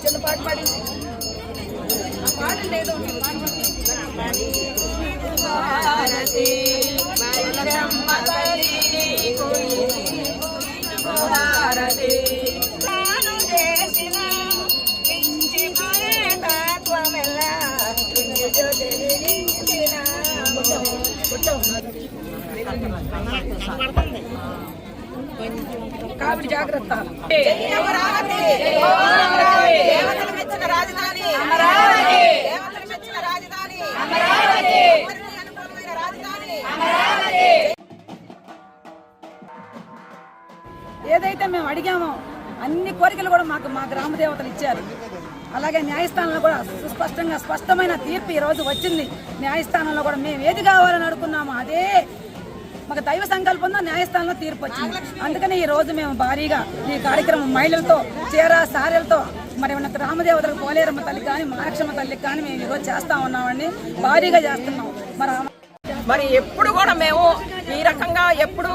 చిన్న పాట పాడి పాడండి ఏదో కావిడి జాగ్రత్త. దేవతలు మెచ్చిన రాజధాని అమరావతి, దేవతలు మెచ్చిన రాజధాని అమరావతి, అనుకూలమైన రాజధాని అమరావతి. ఏదైతే మేము అడిగామో అన్ని కోరికలు కూడా మాకు మా గ్రామ దేవతలు ఇచ్చారు. అలాగే న్యాయస్థానంలో కూడా స్పష్టమైన తీర్పు ఈ రోజు వచ్చింది. న్యాయస్థానంలో కూడా మేము ఏది కావాలని అడుగుతున్నామో అదే మాకు దైవ సంకల్పంతో న్యాయస్థానంలో తీర్పు వచ్చింది. అందుకని ఈ రోజు మేము భారీగా ఈ కార్యక్రమం మహిళలతో సారెలతో మరి ఉన్న గ్రామదేవతలకు పోలేరమ్మ తల్లి కానీ మహాలక్ష్మ తల్లికి కానీ మేము ఈరోజు చేస్తా ఉన్నామండి. భారీగా చేస్తున్నాం. మరి ఎప్పుడు కూడా మేము ఈ రకంగా ఎప్పుడు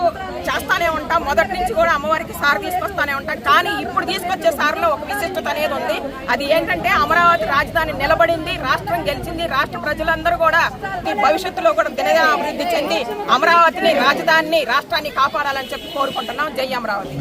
చేస్తానే ఉంటాం. మొదటి నుంచి కూడా అమ్మవారికి సార్ తీసుకొస్తానే ఉంటాం. కానీ ఇప్పుడు తీసుకొచ్చే సార్లో ఒక విశిష్టత అనేది ఉంది. అది ఏంటంటే అమరావతి రాజధాని నిలబడింది, రాష్ట్రం గెలిచింది. రాష్ట్ర ప్రజలందరూ కూడా ఈ భవిష్యత్తులో కూడా దినదిన అభివృద్ధి చెంది అమరావతిని రాజధానిని రాష్ట్రాన్ని కాపాడాలని చెప్పి కోరుకుంటున్నాం. జై అమరావతి.